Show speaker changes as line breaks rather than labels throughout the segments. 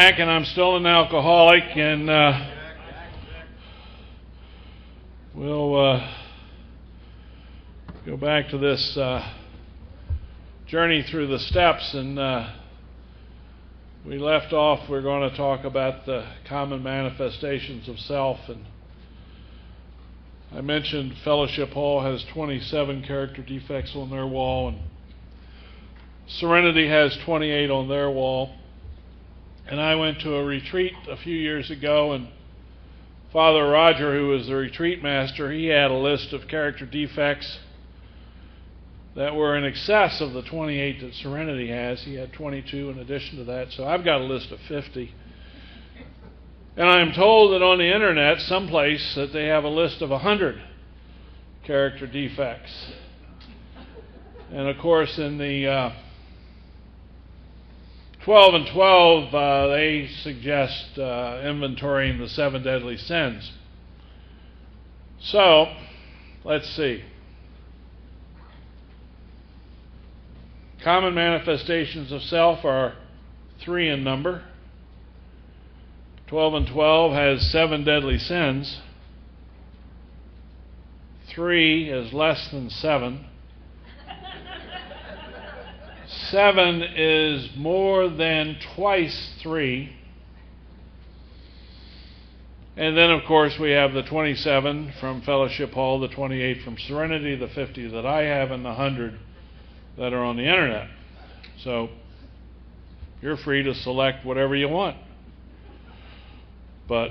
Jack, and I'm still an alcoholic, and we'll go back to this journey through the steps, and we left off. We're going to talk about the common manifestations of self, and I mentioned Fellowship Hall has 27 character defects on their wall, and Serenity has 28 on their wall. And I went to a retreat a few years ago, and Father Roger, who was the retreat master, he had a list of character defects that were in excess of the 28 that Serenity has. He had 22 in addition to that, so I've got a list of 50. And I'm told that on the internet, someplace, that they have a list of 100 character defects. And of course, in the 12 and 12, they suggest inventorying the 7 deadly sins. So, let's see. Common manifestations of self are 3 in number. 12 and 12 has 7 deadly sins. 3 is less than 7. 7 is more than twice 3. And then, of course, we have the 27 from Fellowship Hall, the 28 from Serenity, the 50 that I have, and the 100 that are on the internet. So you're free to select whatever you want. But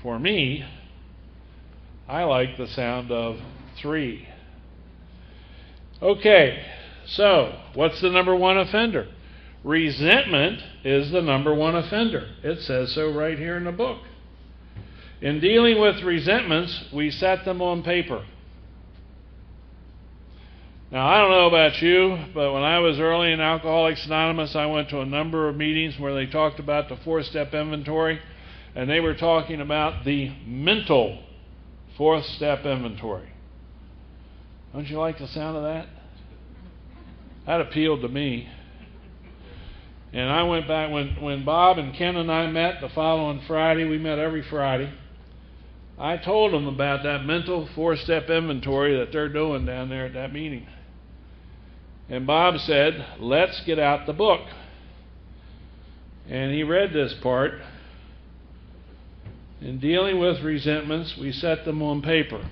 for me, I like the sound of 3. Okay, so what's the number one offender? Resentment is the number one offender. It says so right here in the book. In dealing with resentments, we set them on paper. Now, I don't know about you, but when I was early in Alcoholics Anonymous, I went to a number of meetings where they talked about the 4-step inventory, and they were talking about the mental 4th step inventory. Don't you like the sound of that? That appealed to me. And I went back, when Bob and Ken and I met the following Friday, we met every Friday, I told them about that mental 4-step inventory that they're doing down there at that meeting. And Bob said, let's get out the book. And he read this part. In dealing with resentments, we set them on paper.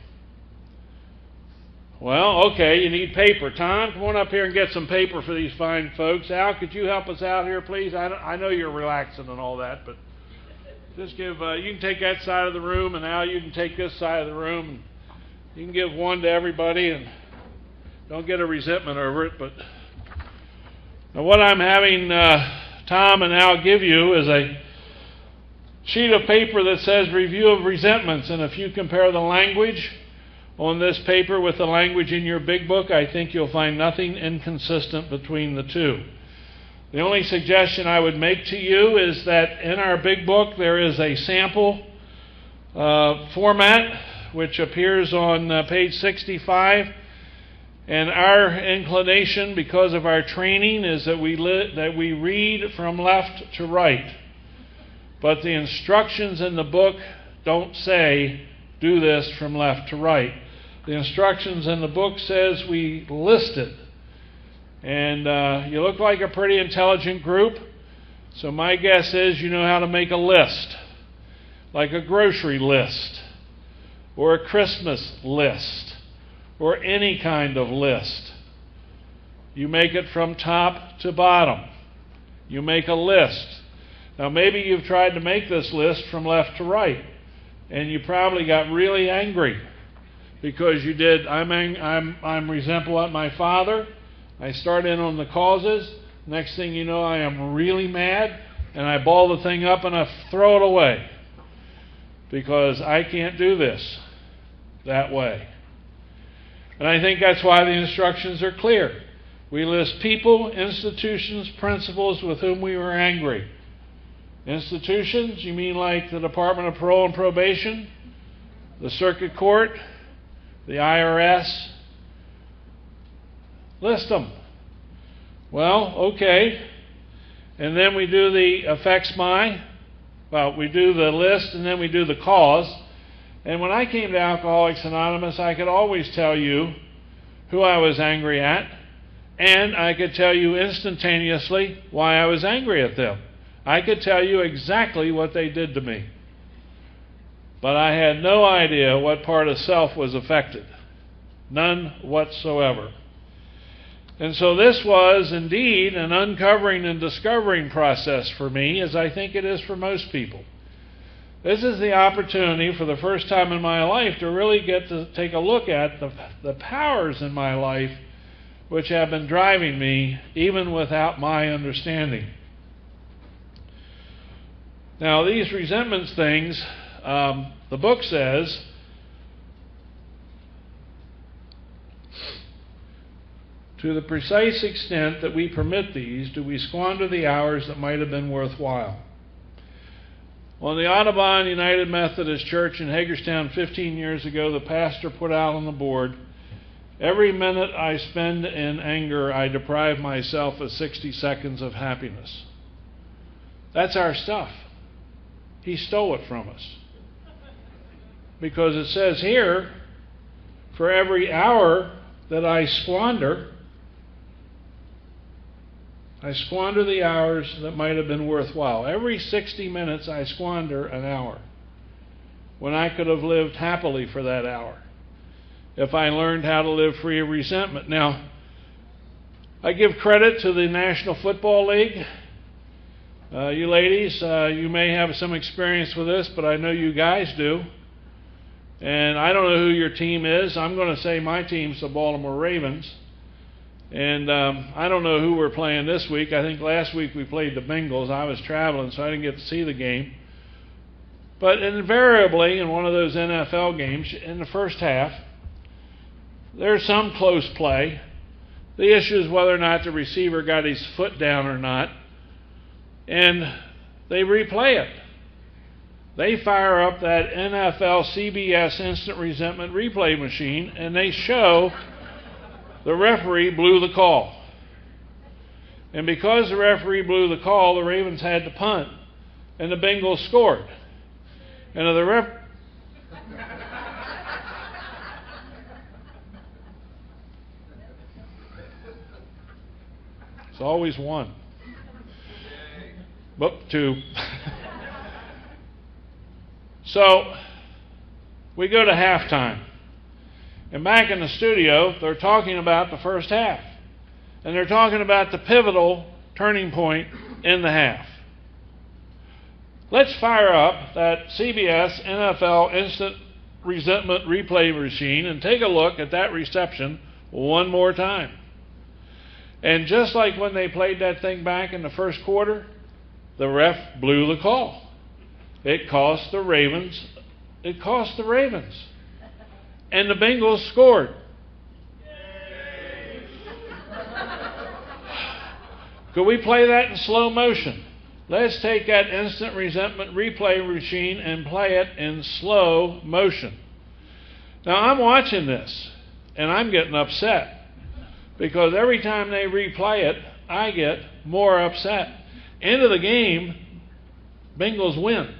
Well, okay, you need paper. Tom, come on up here and get some paper for these fine folks. Al, could you help us out here, please? I know you're relaxing and all that, but just give, you can take that side of the room, and Al, you can take this side of the room, and you can give one to everybody, and don't get a resentment over it. But now what I'm having Tom and Al give you is a sheet of paper that says review of resentments, and if you compare the language on this paper with the language in your big book, I think you'll find nothing inconsistent between the two. The only suggestion I would make to you is that in our big book there is a sample format which appears on page 65, and our inclination, because of our training, is that we read from left to right. But the instructions in the book don't say do this from left to right. The instructions in the book says we list it. And you look like a pretty intelligent group, so my guess is you know how to make a list, like a grocery list, or a Christmas list, or any kind of list. You make it from top to bottom. You make a list. Now maybe you've tried to make this list from left to right, and you probably got really angry because you did, I'm resentful at my father. I start in on the causes. Next thing you know, I am really mad, and I ball the thing up and I throw it away because I can't do this that way. And I think that's why the instructions are clear. We list people, institutions, principals with whom we were angry. Institutions, you mean like the Department of Parole and Probation, the Circuit Court, the IRS? List them. Well, okay. And then we do the affects my. Well, we do the list and then we do the cause. And when I came to Alcoholics Anonymous, I could always tell you who I was angry at, and I could tell you instantaneously why I was angry at them. I could tell you exactly what they did to me. But I had no idea what part of self was affected. None whatsoever. And so this was indeed an uncovering and discovering process for me, as I think it is for most people. This is the opportunity for the first time in my life to really get to take a look at the powers in my life which have been driving me even without my understanding. Now, these resentments things, the book says, to the precise extent that we permit these, do we squander the hours that might have been worthwhile. Well, in the Audubon United Methodist Church in Hagerstown 15 years ago, the pastor put out on the board, every minute I spend in anger, I deprive myself of 60 seconds of happiness. That's our stuff. He stole it from us. Because it says here, for every hour that I squander the hours that might have been worthwhile. Every 60 minutes I squander an hour when I could have lived happily for that hour if I learned how to live free of resentment. Now, I give credit to the National Football League. You ladies, you may have some experience with this, but I know you guys do. And I don't know who your team is. I'm going to say my team's the Baltimore Ravens. And I don't know who we're playing this week. I think last week we played the Bengals. I was traveling, so I didn't get to see the game. But invariably, in one of those NFL games, in the first half, there's some close play. The issue is whether or not the receiver got his foot down or not. And they replay it. They fire up that NFL CBS instant resentment replay machine, and they show the referee blew the call. And because the referee blew the call, the Ravens had to punt, and the Bengals scored. And the it's always one. Whoop, two. So we go to halftime. And back in the studio, they're talking about the first half. And they're talking about the pivotal turning point in the half. Let's fire up that CBS NFL instant resentment replay machine and take a look at that reception one more time. And just like when they played that thing back in the first quarter, the ref blew the call. It cost the Ravens. And the Bengals scored. Could we play that in slow motion? Let's take that instant resentment replay machine and play it in slow motion. Now I'm watching this, and I'm getting upset. Because every time they replay it, I get more upset. End of the game, Bengals win.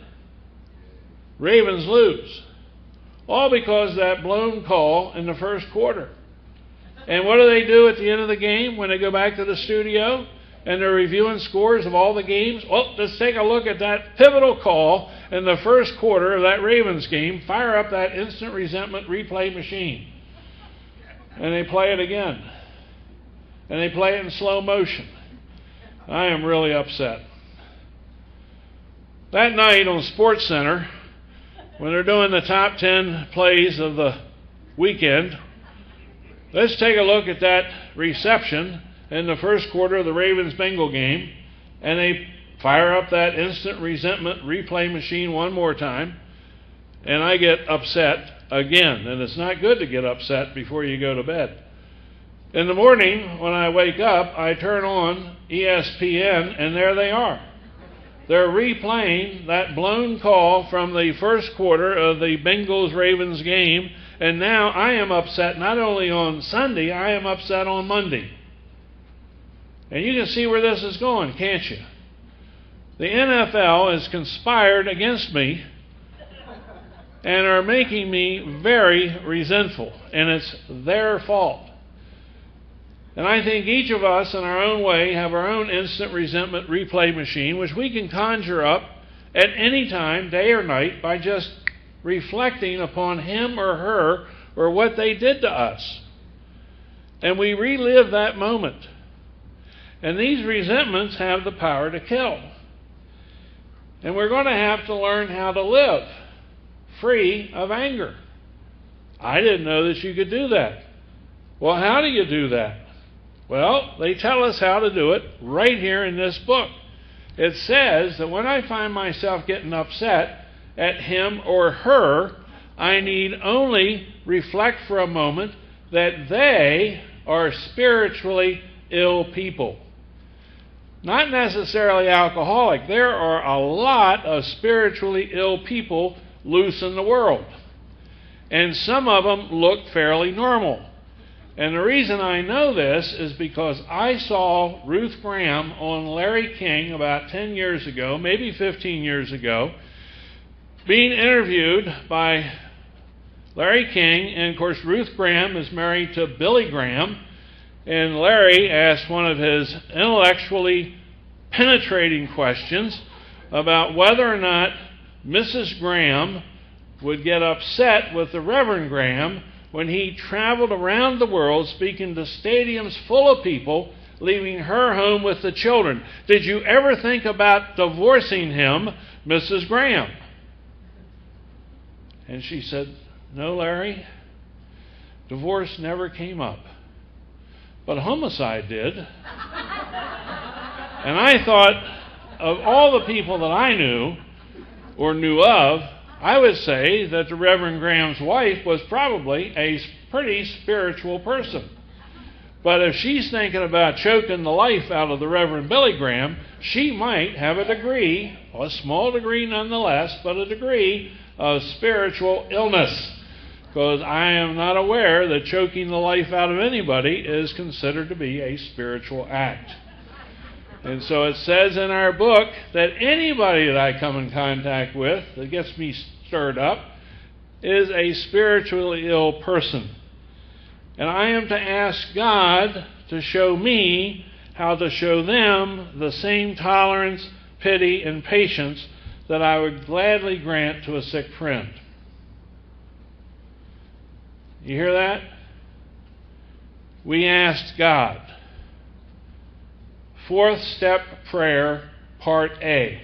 Ravens lose. All because of that blown call in the first quarter. And what do they do at the end of the game when they go back to the studio and they're reviewing scores of all the games? Well, let's take a look at that pivotal call in the first quarter of that Ravens game. Fire up that instant resentment replay machine. And they play it again. And they play it in slow motion. I am really upset. That night on SportsCenter, when they're doing the top 10 plays of the weekend, let's take a look at that reception in the first quarter of the Ravens-Bengal game, and they fire up that instant resentment replay machine one more time, and I get upset again. And it's not good to get upset before you go to bed. In the morning, when I wake up, I turn on ESPN, and there they are. They're replaying that blown call from the first quarter of the Bengals-Ravens game, and now I am upset not only on Sunday, I am upset on Monday. And you can see where this is going, can't you? The NFL has conspired against me and are making me very resentful, and it's their fault. And I think each of us in our own way have our own instant resentment replay machine, which we can conjure up at any time, day or night, by just reflecting upon him or her or what they did to us. And we relive that moment. And these resentments have the power to kill. And we're going to have to learn how to live free of anger. I didn't know that you could do that. Well, how do you do that? Well, they tell us how to do it right here in this book. It says that when I find myself getting upset at him or her, I need only reflect for a moment that they are spiritually ill people. Not necessarily alcoholic. There are a lot of spiritually ill people loose in the world. And some of them look fairly normal. And the reason I know this is because I saw Ruth Graham on Larry King about 10 years ago, maybe 15 years ago, being interviewed by Larry King. And of course, Ruth Graham is married to Billy Graham. And Larry asked one of his intellectually penetrating questions about whether or not Mrs. Graham would get upset with the Reverend Graham when he traveled around the world speaking to stadiums full of people, leaving her home with the children. Did you ever think about divorcing him, Mrs. Graham? And she said, no, Larry, divorce never came up. But homicide did. And I thought, of all the people that I knew or knew of, I would say that the Reverend Graham's wife was probably a pretty spiritual person. But if she's thinking about choking the life out of the Reverend Billy Graham, she might have a degree, a small degree nonetheless, but a degree of spiritual illness. Because I am not aware that choking the life out of anybody is considered to be a spiritual act. And so it says in our book that anybody that I come in contact with that gets me stirred up is a spiritually ill person. And I am to ask God to show me how to show them the same tolerance, pity, and patience that I would gladly grant to a sick friend. You hear that? We asked God. Fourth step prayer, part A.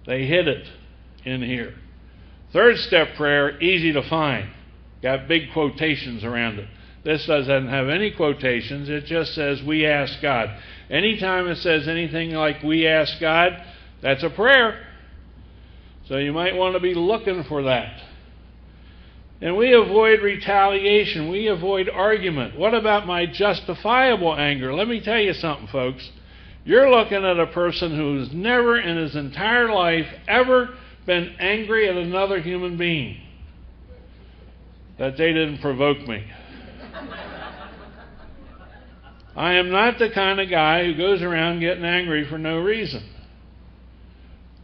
They hid it in here. Third step prayer, easy to find. Got big quotations around it. This doesn't have any quotations. It just says, we ask God. Anytime it says anything like we ask God, that's a prayer. So you might want to be looking for that. And we avoid retaliation. We avoid argument. What about my justifiable anger? Let me tell you something, folks. You're looking at a person who's never in his entire life ever been angry at another human being. That they didn't provoke me. I am not the kind of guy who goes around getting angry for no reason.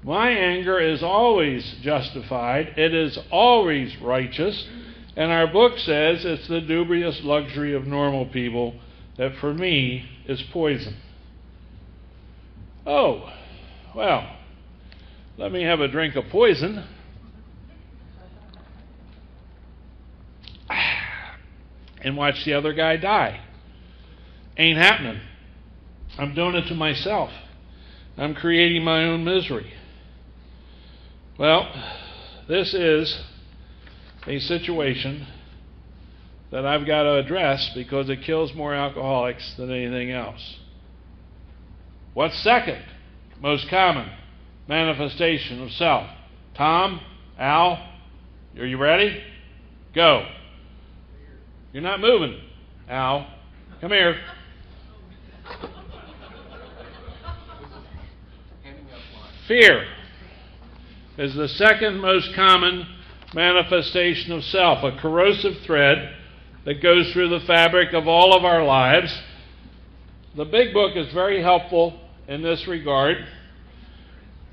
My anger is always justified. It is always righteous. And our book says it's the dubious luxury of normal people that for me is poison. Oh, well, let me have a drink of poison. And watch the other guy die. Ain't happening. I'm doing it to myself. I'm creating my own misery. Well, this is a situation that I've got to address because it kills more alcoholics than anything else. What's second most common manifestation of self? Tom, Al, are you ready? Go. You're not moving, Al. Come here. Fear is the second most common manifestation of self, a corrosive thread that goes through the fabric of all of our lives. The big book is very helpful in this regard.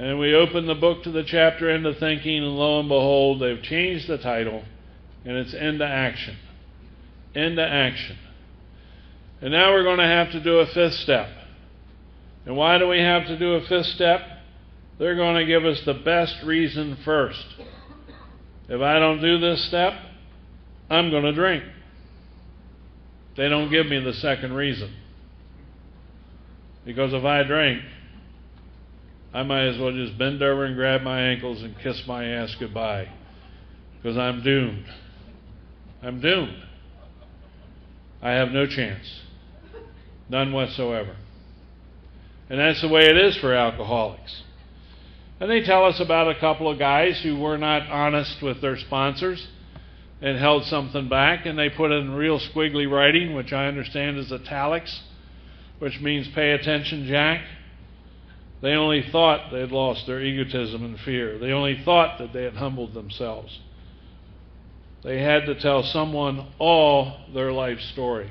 And we open the book to the chapter Into Thinking, and lo and behold, they've changed the title, and it's Into Action. Into Action. And now we're going to have to do a fifth step. And why do we have to do a fifth step? They're going to give us the best reason first. If I don't do this step, I'm going to drink. They don't give me the second reason. Because if I drink, I might as well just bend over and grab my ankles and kiss my ass goodbye. Because I'm doomed. I'm doomed. I have no chance. None whatsoever. And that's the way it is for alcoholics. And they tell us about a couple of guys who were not honest with their sponsors and held something back, and they put in real squiggly writing, which I understand is italics, which means pay attention, Jack. They only thought they had lost their egotism and fear. They only thought that they had humbled themselves. They had to tell someone all their life story.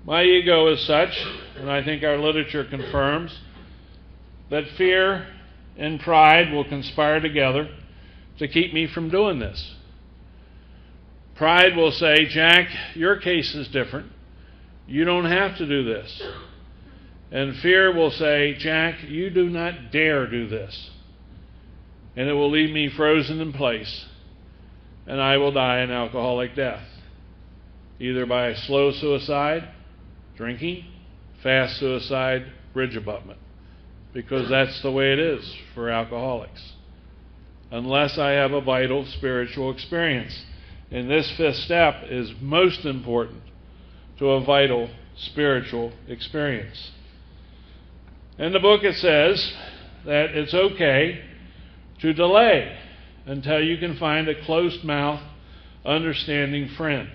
My ego is such, and I think our literature confirms, that fear and pride will conspire together to keep me from doing this. Pride will say, Jack, your case is different. You don't have to do this. And fear will say, Jack, you do not dare do this. And it will leave me frozen in place, and I will die an alcoholic death, either by a slow suicide, drinking, fast suicide, bridge abutment, because that's the way it is for alcoholics, unless I have a vital spiritual experience. And this fifth step is most important to a vital spiritual experience. In the book it says that it's okay to delay until you can find a closed-mouthed, understanding friend.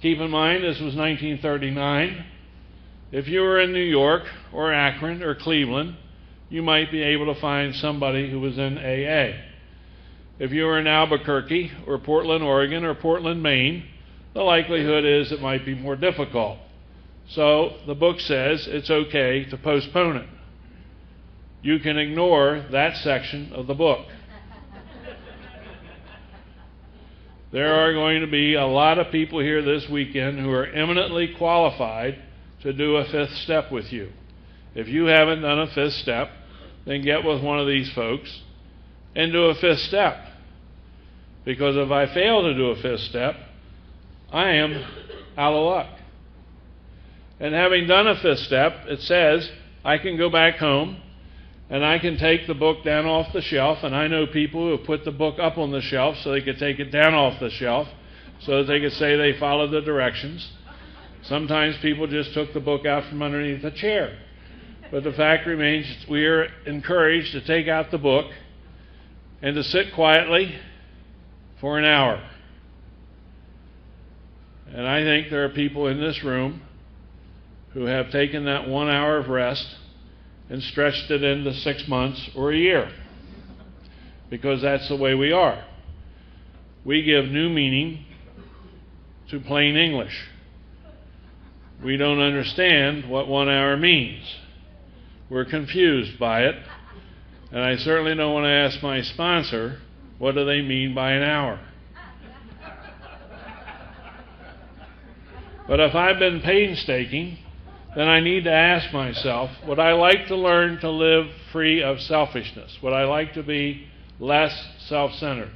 Keep in mind, this was 1939. If you were in New York or Akron or Cleveland, you might be able to find somebody who was in AA. If you were in Albuquerque or Portland, Oregon or Portland, Maine, the likelihood is it might be more difficult. So the book says it's okay to postpone it. You can ignore that section of the book. There are going to be a lot of people here this weekend who are eminently qualified to do a fifth step with you. If you haven't done a fifth step, then get with one of these folks and do a fifth step. Because if I fail to do a fifth step, I am out of luck. And having done a fifth step, it says I can go back home and I can take the book down off the shelf, and I know people who have put the book up on the shelf so they could take it down off the shelf so that they could say they followed the directions. Sometimes people just took the book out from underneath the chair. But the fact remains, we are encouraged to take out the book and to sit quietly for an hour. And I think there are people in this room who have taken that 1 hour of rest and stretched it into 6 months or a year, because that's the way we are. We give new meaning to plain English. We don't understand what 1 hour means. We're confused by it, and I certainly don't want to ask my sponsor, what do they mean by an hour? But if I've been painstaking, then I need to ask myself, would I like to learn to live free of selfishness? Would I like to be less self-centered?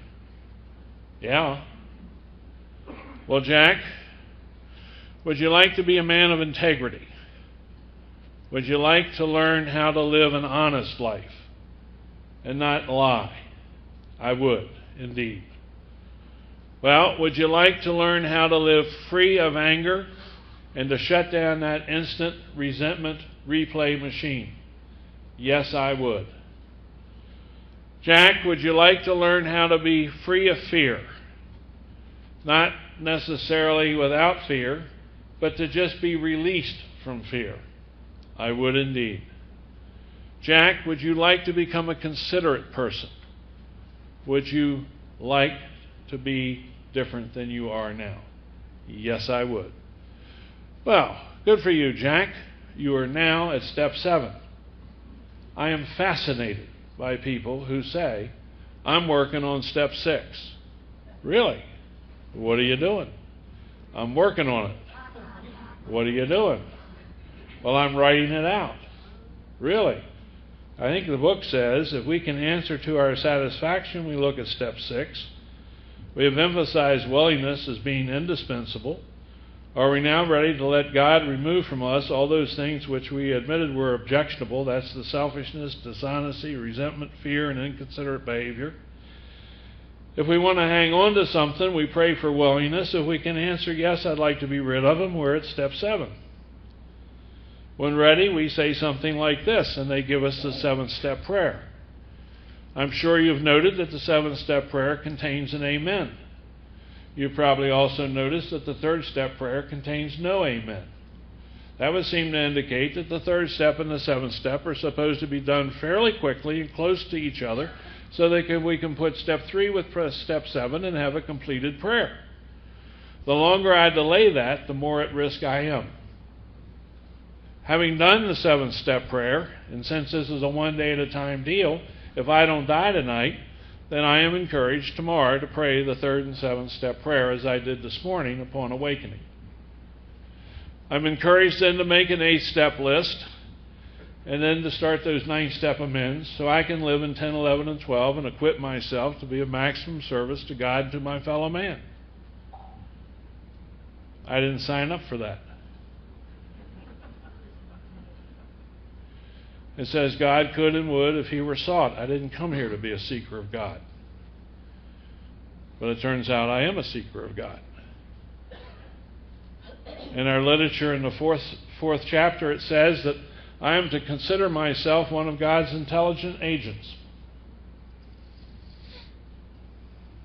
Yeah. Well, Jack, would you like to be a man of integrity? Would you like to learn how to live an honest life and not lie? I would, indeed. Well, would you like to learn how to live free of anger and to shut down that instant resentment replay machine? Yes, I would. Jack, would you like to learn how to be free of fear? Not necessarily without fear, but to just be released from fear? I would indeed. Jack, would you like to become a considerate person? Would you like to be different than you are now? Yes, I would. Well, good for you, Jack. You are now at step 7. I am fascinated by people who say, I'm working on step 6. Really? What are you doing? I'm working on it. What are you doing? Well, I'm writing it out. Really? I think the book says if we can answer to our satisfaction, we look at step 6. We have emphasized willingness as being indispensable. Are we now ready to let God remove from us all those things which we admitted were objectionable? That's the selfishness, dishonesty, resentment, fear, and inconsiderate behavior. If we want to hang on to something, we pray for willingness. If we can answer, yes, I'd like to be rid of them, we're at step 7. When ready, we say something like this, and they give us the 7th-step prayer. I'm sure you've noted that the 7th-step prayer contains an amen. You've probably also noticed that the 3rd-step prayer contains no amen. That would seem to indicate that the 3rd step and the 7th step are supposed to be done fairly quickly and close to each other so that we can put step 3 with step 7 and have a completed prayer. The longer I delay that, the more at risk I am. Having done the 7th-step prayer, and since this is a one-day-at-a-time deal, if I don't die tonight, then I am encouraged tomorrow to pray the 3rd and 7th-step prayer as I did this morning upon awakening. I'm encouraged then to make an 8th-step list and then to start those 9th-step amends so I can live in 10, 11, and 12 and equip myself to be of maximum service to God and to my fellow man. I didn't sign up for that. It says God could and would if he were sought. I didn't come here to be a seeker of God. But it turns out I am a seeker of God. In our literature in the fourth chapter, it says that I am to consider myself one of God's intelligent agents.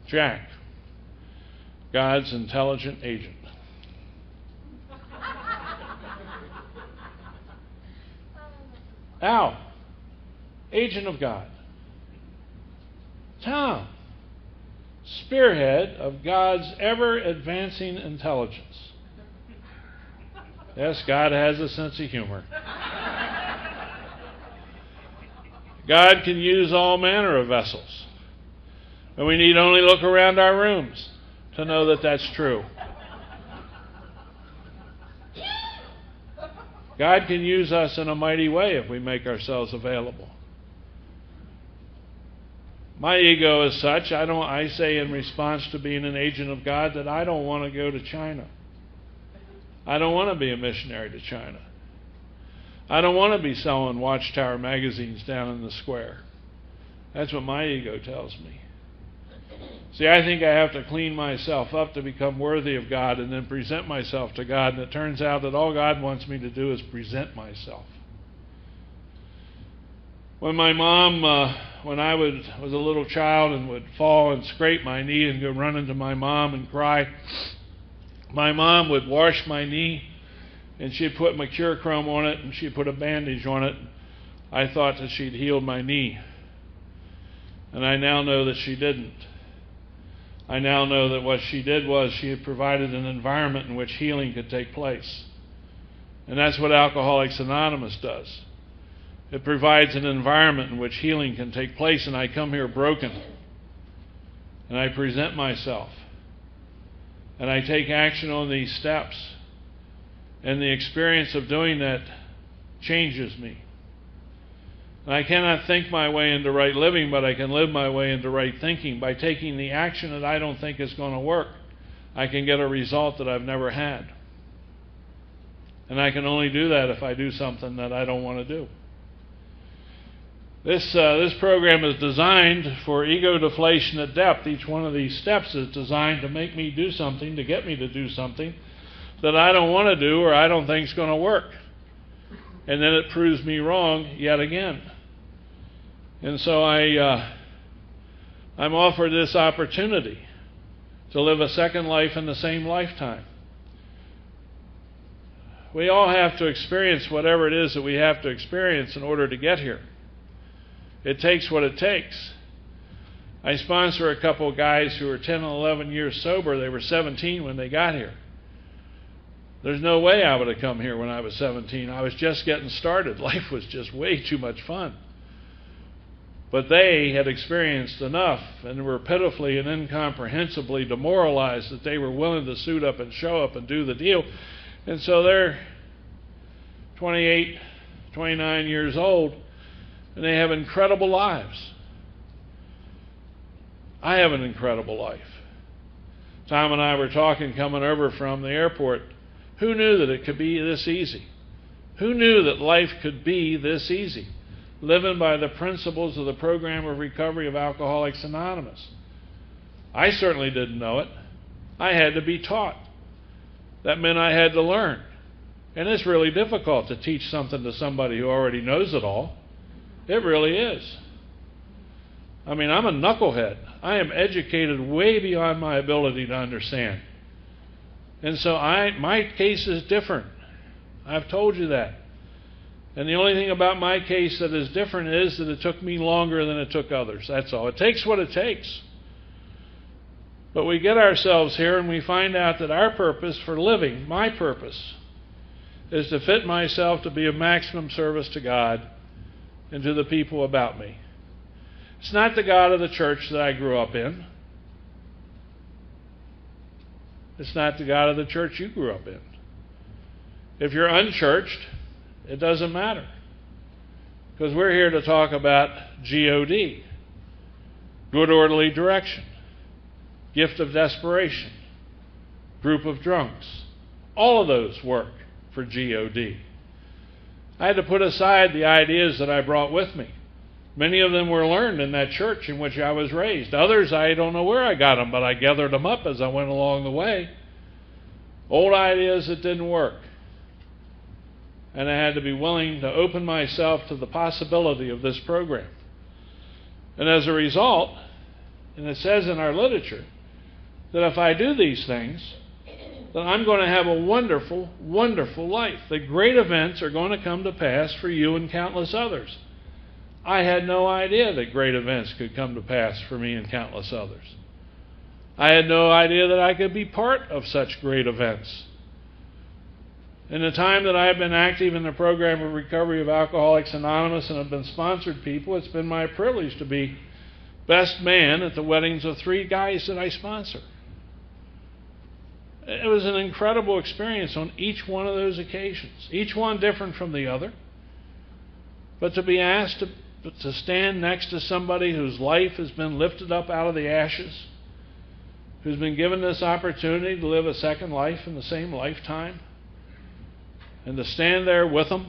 Jack, God's intelligent agent. Al, agent of God. Tom, spearhead of God's ever-advancing intelligence. Yes, God has a sense of humor. God can use all manner of vessels. And we need only look around our rooms to know that that's true. God can use us in a mighty way if we make ourselves available. My ego is such, I say in response to being an agent of God that I don't want to go to China. I don't want to be a missionary to China. I don't want to be selling Watchtower magazines down in the square. That's what my ego tells me. See, I think I have to clean myself up to become worthy of God and then present myself to God. And it turns out that all God wants me to do is present myself. When my mom, when I was a little child and would fall and scrape my knee and go running to my mom and cry, my mom would wash my knee and she'd put Mercurochrome on it and she'd put a bandage on it. I thought that she'd healed my knee. And I now know that she didn't. I now know that what she did was she had provided an environment in which healing could take place. And that's what Alcoholics Anonymous does. It provides an environment in which healing can take place, and I come here broken. And I present myself. And I take action on these steps. And the experience of doing that changes me. And I cannot think my way into right living, but I can live my way into right thinking. By taking the action that I don't think is going to work, I can get a result that I've never had. And I can only do that if I do something that I don't want to do. This program is designed for ego deflation at depth. Each one of these steps is designed to make me do something, to get me to do something that I don't want to do or I don't think is going to work. And then it proves me wrong yet again. And so I'm offered this opportunity to live a second life in the same lifetime. We all have to experience whatever it is that we have to experience in order to get here. It takes what it takes. I sponsor a couple of guys who are 10 and 11 years sober. They were 17 when they got here. There's no way I would have come here when I was 17. I was just getting started. Life was just way too much fun. But they had experienced enough and were pitifully and incomprehensibly demoralized that they were willing to suit up and show up and do the deal. And so they're 28, 29 years old, and they have incredible lives. I have an incredible life. Tom and I were talking coming over from the airport. Who knew that it could be this easy? Who knew that life could be this easy? Living by the principles of the program of recovery of Alcoholics Anonymous. I certainly didn't know it. I had to be taught. That meant I had to learn. And it's really difficult to teach something to somebody who already knows it all. It really is. I mean, I'm a knucklehead. I am educated way beyond my ability to understand. And so my case is different. I've told you that. And the only thing about my case that is different is that it took me longer than it took others. That's all. It takes what it takes. But we get ourselves here and we find out that our purpose for living, my purpose, is to fit myself to be of maximum service to God and to the people about me. It's not the God of the church that I grew up in. It's not the God of the church you grew up in. If you're unchurched, it doesn't matter. Because we're here to talk about GOD, good orderly direction, gift of desperation, group of drunks. All of those work for GOD. I had to put aside the ideas that I brought with me. Many of them were learned in that church in which I was raised. Others, I don't know where I got them, but I gathered them up as I went along the way. Old ideas that didn't work. And I had to be willing to open myself to the possibility of this program. And as a result, and it says in our literature, that if I do these things, then I'm going to have a wonderful, wonderful life. The great events are going to come to pass for you and countless others. I had no idea that great events could come to pass for me and countless others. I had no idea that I could be part of such great events. In the time that I have been active in the program of recovery of Alcoholics Anonymous and have been sponsored people, it's been my privilege to be best man at the weddings of 3 guys that I sponsor. It was an incredible experience on each one of those occasions, each one different from the other. But to be asked to stand next to somebody whose life has been lifted up out of the ashes, who's been given this opportunity to live a second life in the same lifetime, and to stand there with them,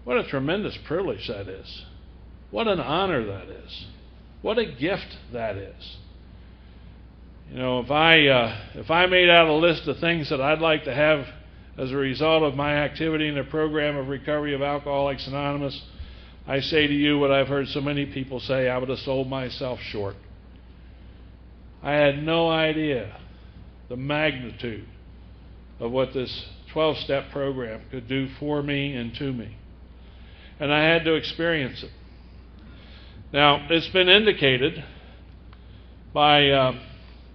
what a tremendous privilege that is. What an honor that is. What a gift that is. You know, if I made out a list of things that I'd like to have as a result of my activity in the program of recovery of Alcoholics Anonymous, I say to you what I've heard so many people say: I would have sold myself short. I had no idea the magnitude of what this 12-step program could do for me and to me. And I had to experience it. Now, it's been indicated by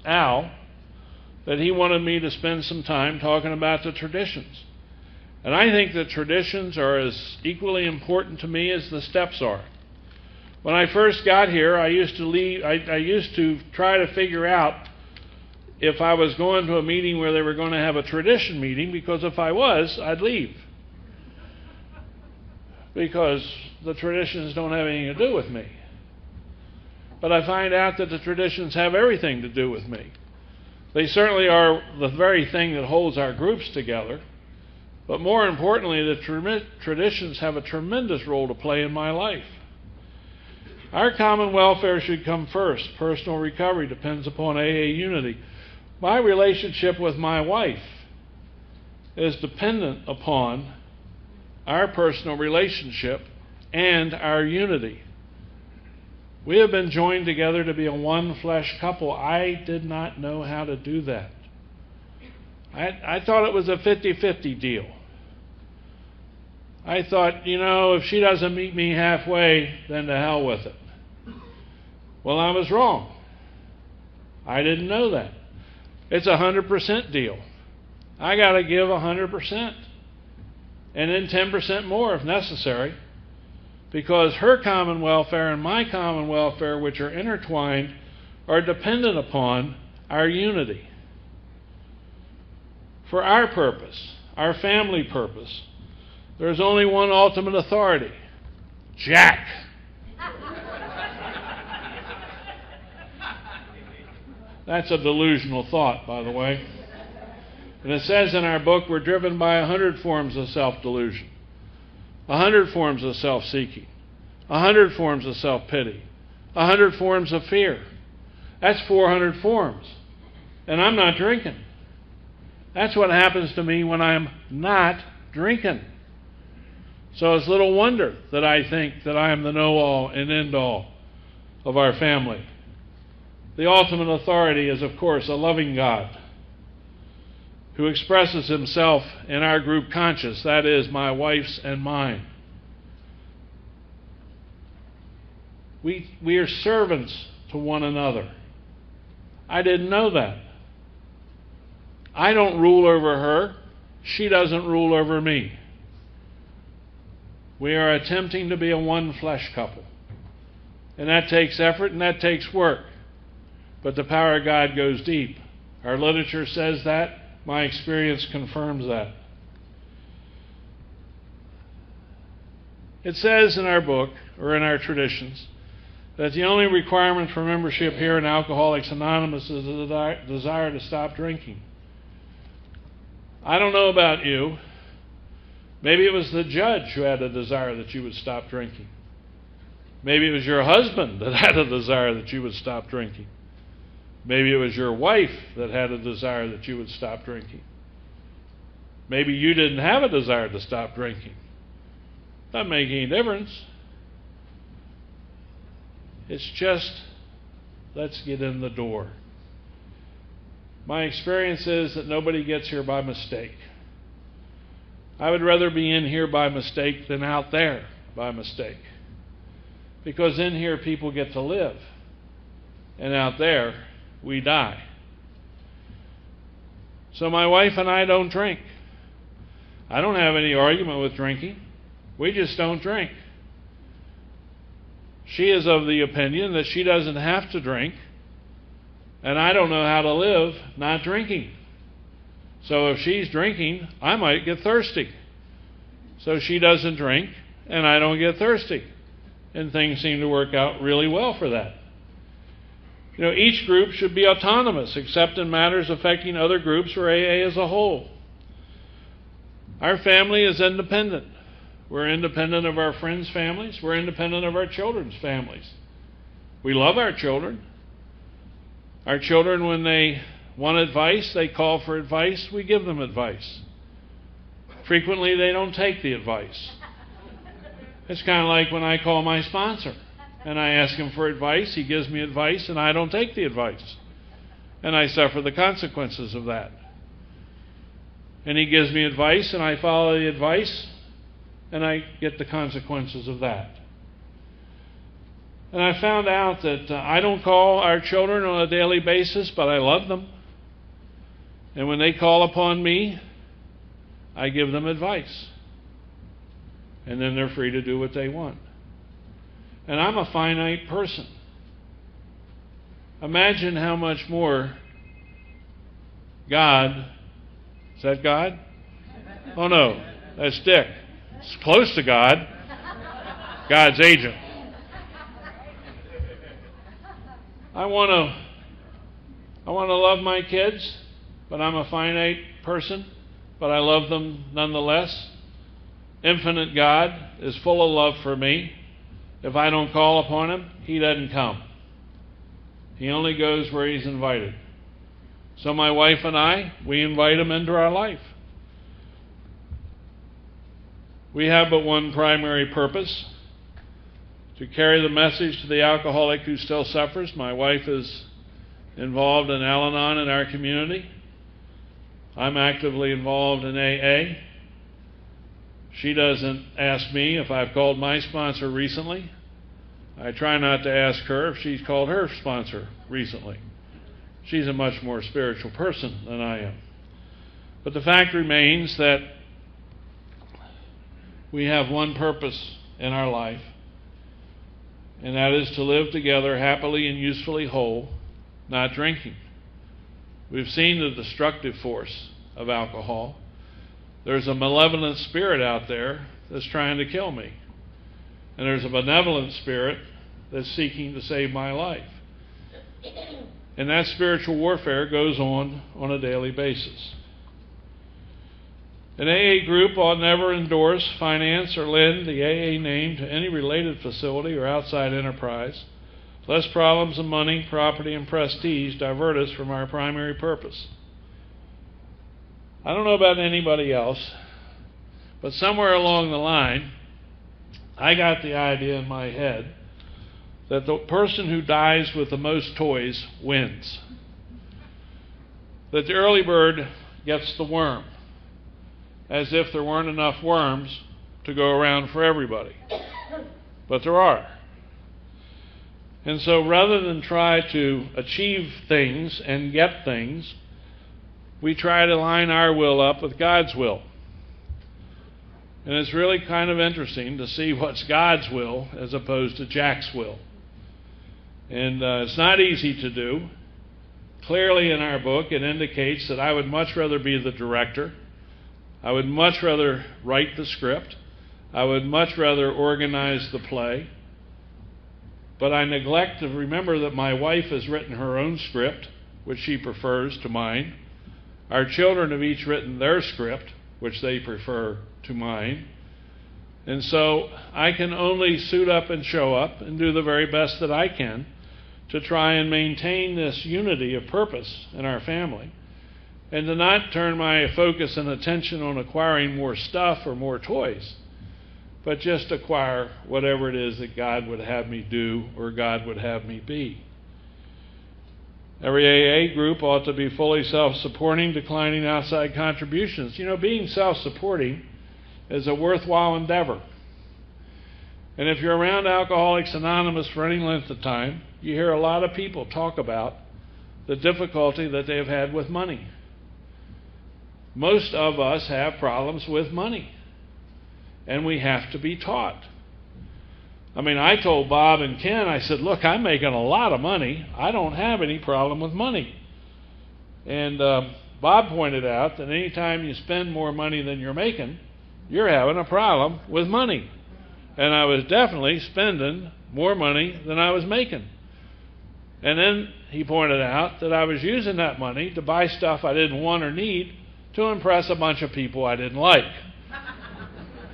Al that he wanted me to spend some time talking about the traditions. And I think the traditions are as equally important to me as the steps are. When I first got here, I used to try to figure out if I was going to a meeting where they were going to have a tradition meeting, because if I was, I'd leave. Because the traditions don't have anything to do with me. But I find out that the traditions have everything to do with me. They certainly are the very thing that holds our groups together. But more importantly, the traditions have a tremendous role to play in my life. Our common welfare should come first. Personal recovery depends upon AA unity. My relationship with my wife is dependent upon our personal relationship and our unity. We have been joined together to be a one-flesh couple. I did not know how to do that. I thought it was a 50-50 deal. I thought, if she doesn't meet me halfway, then to hell with it. Well, I was wrong. I didn't know that. It's a 100% deal. I got to give 100%. And then 10% more if necessary. because her common welfare and my common welfare, which are intertwined, are dependent upon our unity. For our purpose, our family purpose, there is only one ultimate authority: Jack. That's a delusional thought, by the way. And it says in our book, we're driven by 100 forms of self-delusion, 100 forms of self-seeking, 100 forms of self-pity, 100 forms of fear. That's 400 forms. And I'm not drinking. That's what happens to me when I'm not drinking. So it's little wonder that I think that I am the know-all and end-all of our family. The ultimate authority is, of course, a loving God who expresses himself in our group conscious, that is, my wife's and mine. We are servants to one another. I didn't know that. I don't rule over her. She doesn't rule over me. We are attempting to be a one flesh couple. And that takes effort and that takes work. But the power of God goes deep. Our literature says that. My experience confirms that. It says in our book, or in our traditions, that the only requirement for membership here in Alcoholics Anonymous is a desire to stop drinking. I don't know about you. Maybe it was the judge who had a desire that you would stop drinking. Maybe it was your husband that had a desire that you would stop drinking. Maybe it was your wife that had a desire that you would stop drinking. Maybe you didn't have a desire to stop drinking. Doesn't make any difference. It's just, let's get in the door. My experience is that nobody gets here by mistake. I would rather be in here by mistake than out there by mistake. Because in here people get to live. And out there, we die. So my wife and I don't drink. I don't have any argument with drinking. We just don't drink. She is of the opinion that she doesn't have to drink, and I don't know how to live not drinking. So if she's drinking, I might get thirsty. So she doesn't drink, and I don't get thirsty. And things seem to work out really well for that. You know, each group should be autonomous, except in matters affecting other groups or AA as a whole. Our family is independent. We're independent of our friends' families. We're independent of our children's families. We love our children. Our children, when they want advice, they call for advice. We give them advice. Frequently, they don't take the advice. It's kind of like when I call my sponsor and I ask him for advice. He gives me advice and I don't take the advice. And I suffer the consequences of that. And he gives me advice and I follow the advice and I get the consequences of that. And I found out that I don't call our children on a daily basis, but I love them. And when they call upon me, I give them advice. And then they're free to do what they want. And I'm a finite person. Imagine how much more God, is that God? Oh no, that's Dick. It's close to God. God's agent. I want to love my kids, but I'm a finite person, but I love them nonetheless. Infinite God is full of love for me. If I don't call upon him, he doesn't come. He only goes where he's invited. So my wife and I, we invite him into our life. We have but one primary purpose: to carry the message to the alcoholic who still suffers. My wife is involved in Al-Anon in our community. I'm actively involved in AA. She doesn't ask me if I've called my sponsor recently. I try not to ask her if she's called her sponsor recently. She's a much more spiritual person than I am. But the fact remains that we have one purpose in our life, and that is to live together happily and usefully whole, not drinking. We've seen the destructive force of alcohol. There's a malevolent spirit out there that's trying to kill me. And there's a benevolent spirit that's seeking to save my life. And that spiritual warfare goes on a daily basis. An AA group ought never endorse, finance, or lend the AA name to any related facility or outside enterprise, lest problems of money, property, and prestige divert us from our primary purpose. I don't know about anybody else, but somewhere along the line, I got the idea in my head that the person who dies with the most toys wins. That the early bird gets the worm, as if there weren't enough worms to go around for everybody. But there are. And so rather than try to achieve things and get things, we try to line our will up with God's will. And it's really kind of interesting to see what's God's will as opposed to Jack's will. And it's not easy to do. Clearly in our book it indicates that I would much rather be the director. I would much rather write the script. I would much rather organize the play. But I neglect to remember that my wife has written her own script, which she prefers to mine. Our children have each written their script, which they prefer to mine. And so I can only suit up and show up and do the very best that I can to try and maintain this unity of purpose in our family, and to not turn my focus and attention on acquiring more stuff or more toys, but just acquire whatever it is that God would have me do or God would have me be. Every AA group ought to be fully self-supporting, declining outside contributions. You know, being self-supporting is a worthwhile endeavor. And if you're around Alcoholics Anonymous for any length of time, you hear a lot of people talk about the difficulty that they've had with money. Most of us have problems with money, and we have to be taught. I mean, I told Bob and Ken, I said, look, I'm making a lot of money. I don't have any problem with money. And Bob pointed out that any time you spend more money than you're making, you're having a problem with money. And I was definitely spending more money than I was making. And then he pointed out that I was using that money to buy stuff I didn't want or need to impress a bunch of people I didn't like.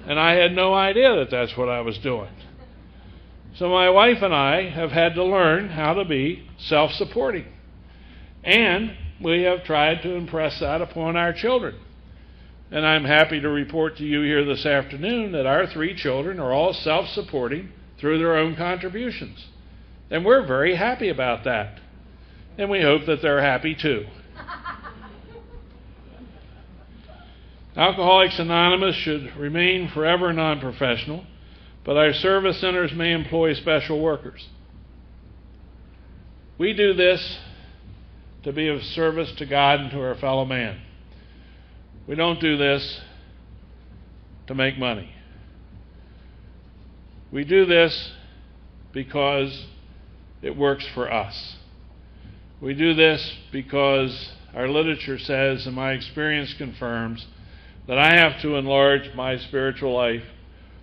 And I had no idea that that's what I was doing. So my wife and I have had to learn how to be self-supporting. And we have tried to impress that upon our children. And I'm happy to report to you here this afternoon that our 3 children are all self-supporting through their own contributions. And we're very happy about that. And we hope that they're happy too. Alcoholics Anonymous should remain forever non-professional, but our service centers may employ special workers. We do this to be of service to God and to our fellow man. We don't do this to make money. We do this because it works for us. We do this because our literature says, and my experience confirms, that I have to enlarge my spiritual life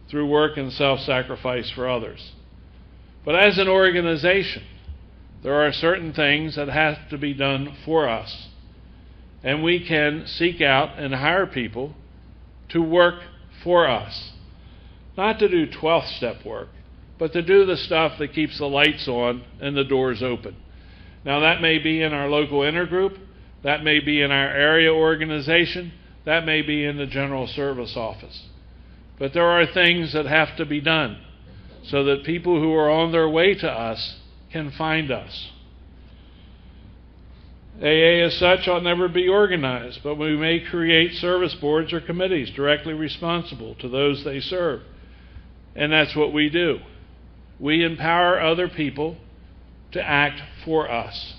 through work and self-sacrifice for others. But as an organization, there are certain things that have to be done for us. And we can seek out and hire people to work for us. Not to do 12th step work, but to do the stuff that keeps the lights on and the doors open. Now that may be in our local intergroup, that may be in our area organization, that may be in the general service office. But there are things that have to be done so that people who are on their way to us can find us. AA as such ought never be organized, but we may create service boards or committees directly responsible to those they serve. And that's what we do. We empower other people to act for us.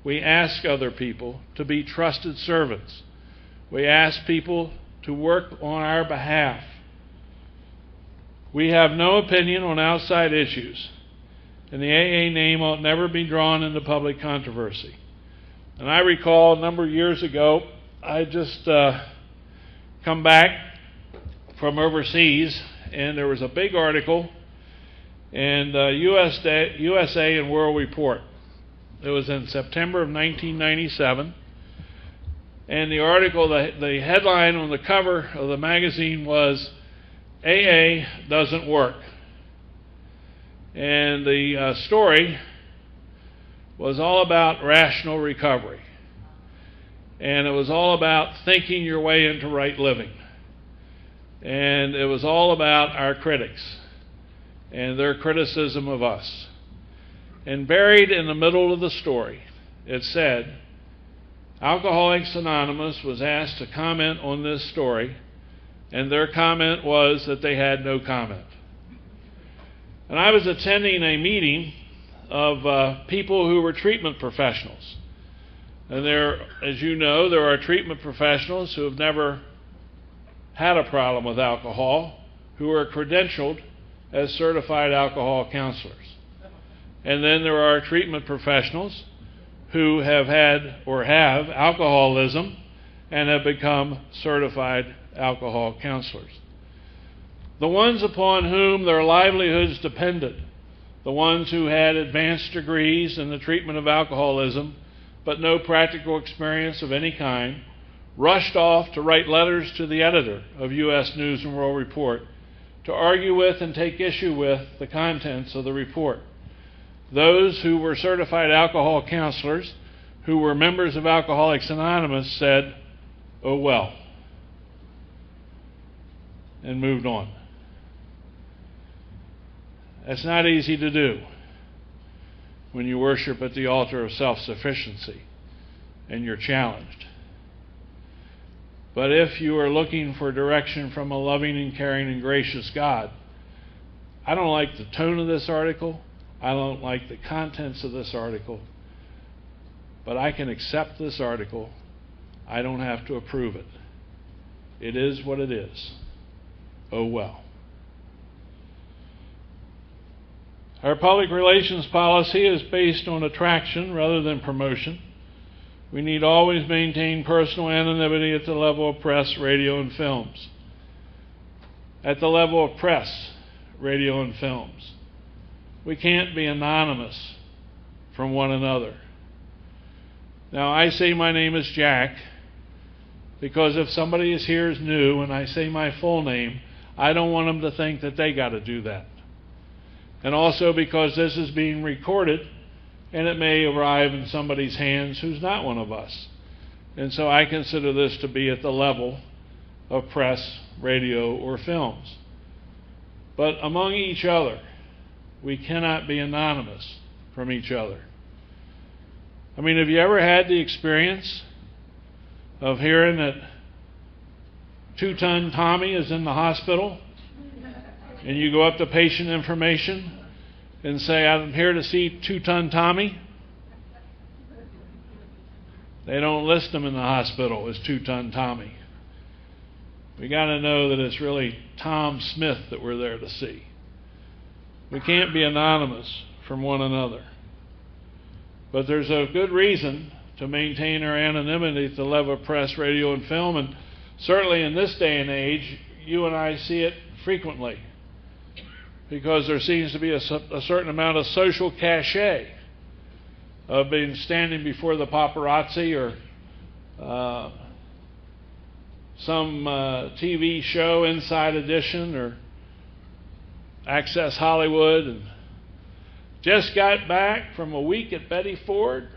We ask other people to be trusted servants. We ask people to work on our behalf. We have no opinion on outside issues, and the AA name ought never be drawn into public controversy. And I recall a number of years ago, I just come back from overseas, and there was a big article in USA and World Report. It was in September of 1997, and the article, the headline on the cover of the magazine was, AA doesn't work. And the story was all about rational recovery. And it was all about thinking your way into right living. And it was all about our critics and their criticism of us. And buried in the middle of the story, it said, Alcoholics Anonymous was asked to comment on this story, and their comment was that they had no comment. And I was attending a meeting of people who were treatment professionals. And there, as you know, there are treatment professionals who have never had a problem with alcohol, who are credentialed as certified alcohol counselors. And then there are treatment professionals who have had or have alcoholism and have become certified alcohol counselors. The ones upon whom their livelihoods depended, the ones who had advanced degrees in the treatment of alcoholism but no practical experience of any kind, rushed off to write letters to the editor of U.S. News and World Report to argue with and take issue with the contents of the report. Those who were certified alcohol counselors, who were members of Alcoholics Anonymous, said, "Oh well," and moved on. That's not easy to do when you worship at the altar of self-sufficiency and you're challenged. But if you are looking for direction from a loving and caring and gracious God, I don't like the tone of this article. I don't like the contents of this article. But I can accept this article. I don't have to approve it. It is what it is. Oh well. Our public relations policy is based on attraction rather than promotion. We need always maintain personal anonymity at the level of press, radio, and films. At the level of press, radio, and films. We can't be anonymous from one another. Now, I say my name is Jack because if somebody is here is new and I say my full name, I don't want them to think that they got to do that. And also because this is being recorded and it may arrive in somebody's hands who's not one of us. And so I consider this to be at the level of press, radio, or films. But among each other, we cannot be anonymous from each other. I mean, have you ever had the experience of hearing that 2-ton Tommy is in the hospital and you go up to patient information and say, "I'm here to see 2-ton Tommy"? They don't list him in the hospital as 2-ton Tommy. We got to know that it's really Tom Smith that we're there to see. We can't be anonymous from one another. But there's a good reason to maintain our anonymity at the level of press, radio, and film, and certainly in this day and age, you and I see it frequently, because there seems to be a certain amount of social cachet of being standing before the paparazzi or some TV show, Inside Edition or Access Hollywood, and just got back from a week at Betty Ford,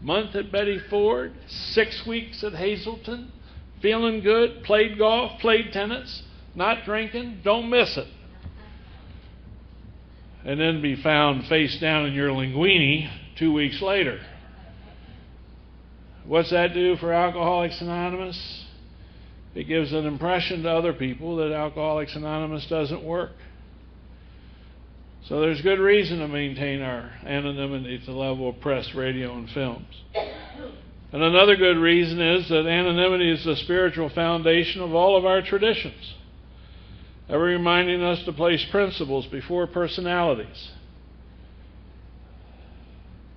month at Betty Ford, 6 weeks at Hazleton, feeling good, played golf, played tennis, not drinking, don't miss it. And then be found face down in your linguine 2 weeks later. What's that do for Alcoholics Anonymous? It gives an impression to other people that Alcoholics Anonymous doesn't work. So there's good reason to maintain our anonymity at the level of press, radio, and films. And another good reason is that anonymity is the spiritual foundation of all of our traditions, ever reminding us to place principles before personalities.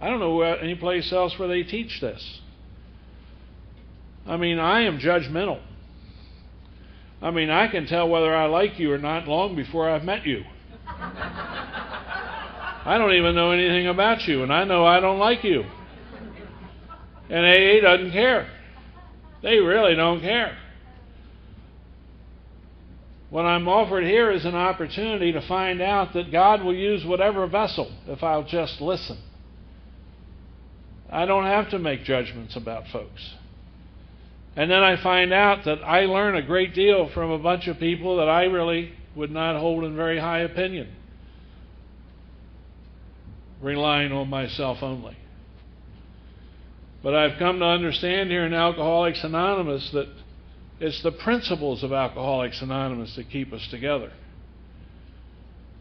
I don't know any place else where they teach this. I mean, I am judgmental. I mean, I can tell whether I like you or not long before I've met you. I don't even know anything about you, and I know I don't like you. And AA doesn't care. They really don't care. What I'm offered here is an opportunity to find out that God will use whatever vessel if I'll just listen. I don't have to make judgments about folks. And then I find out that I learn a great deal from a bunch of people that I really would not hold in very high opinion, relying on myself only. But I've come to understand here in Alcoholics Anonymous that it's the principles of Alcoholics Anonymous that keep us together.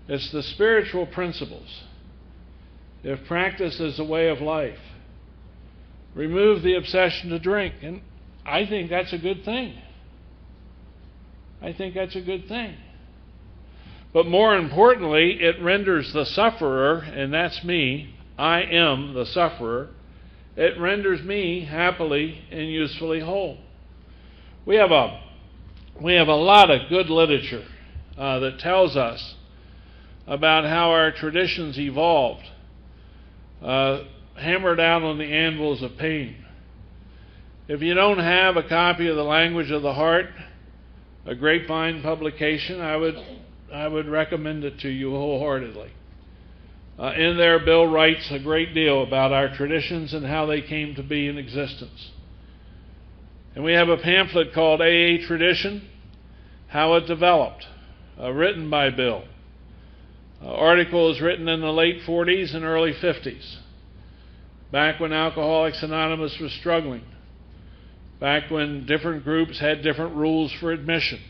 It's the spiritual principles. If practice is a way of life, remove the obsession to drink. And I think that's a good thing. I think that's a good thing. But more importantly, it renders the sufferer, and that's me, I am the sufferer, it renders me happily and usefully whole. We have a lot of good literature that tells us about how our traditions evolved, hammered out on the anvils of pain. If you don't have a copy of The Language of the Heart, a grapevine publication, I would recommend it to you wholeheartedly. In there, Bill writes a great deal about our traditions and how they came to be in existence. And we have a pamphlet called AA Tradition, How It Developed, written by Bill. Article was written in the late 40s and early 50s, back when Alcoholics Anonymous was struggling, back when different groups had different rules for admission.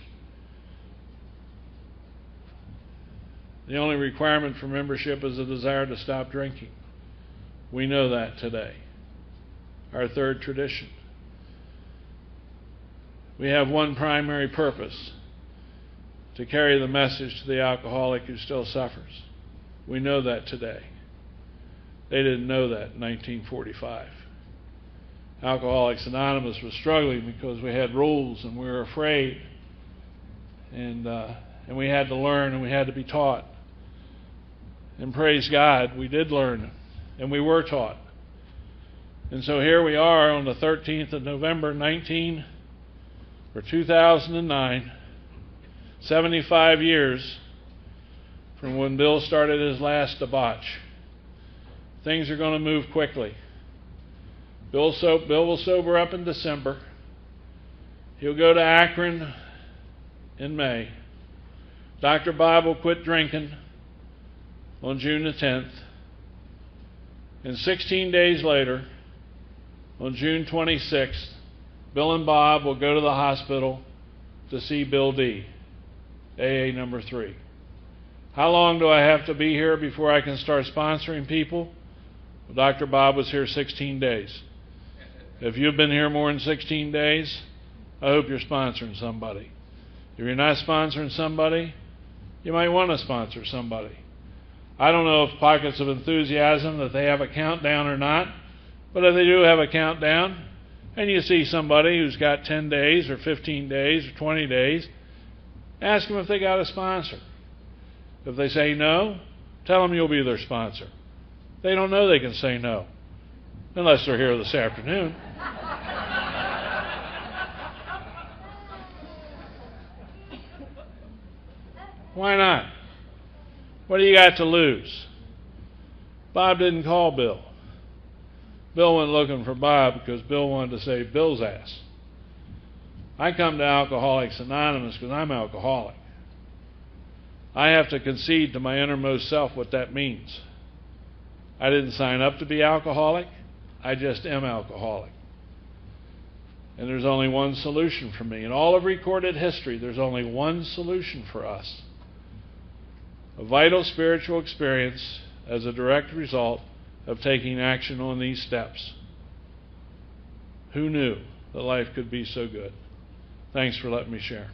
The only requirement for membership is a desire to stop drinking. We know that today. Our third tradition. We have one primary purpose: to carry the message to the alcoholic who still suffers. We know that today. They didn't know that in 1945. Alcoholics Anonymous was struggling because we had rules and we were afraid. And we had to learn and we had to be taught. And praise God, we did learn and we were taught. And so here we are on the 13th of November, 2009, 75 years from when Bill started his last debauch. Things are going to move quickly. Bill will sober up in December. He'll go to Akron in May. Dr. Bob will quit drinking on June the 10th. And 16 days later, on June 26th, Bill and Bob will go to the hospital to see Bill D., AA number 3. How long do I have to be here before I can start sponsoring people? Well, Dr. Bob was here 16 days. If you've been here more than 16 days, I hope you're sponsoring somebody. If you're not sponsoring somebody, you might want to sponsor somebody. I don't know if Pockets of Enthusiasm, that they have a countdown or not, but if they do have a countdown, and you see somebody who's got 10 days or 15 days or 20 days, ask them if they got a sponsor. If they say no, tell them you'll be their sponsor. They don't know they can say no, unless they're here this afternoon. Why not? What do you got to lose? Bob didn't call Bill. Bill went looking for Bob because Bill wanted to save Bill's ass. I come to Alcoholics Anonymous because I'm alcoholic. I have to concede to my innermost self what that means. I didn't sign up to be alcoholic. I just am alcoholic. And there's only one solution for me. In all of recorded history, there's only one solution for us. A vital spiritual experience as a direct result of taking action on these steps. Who knew that life could be so good? Thanks for letting me share.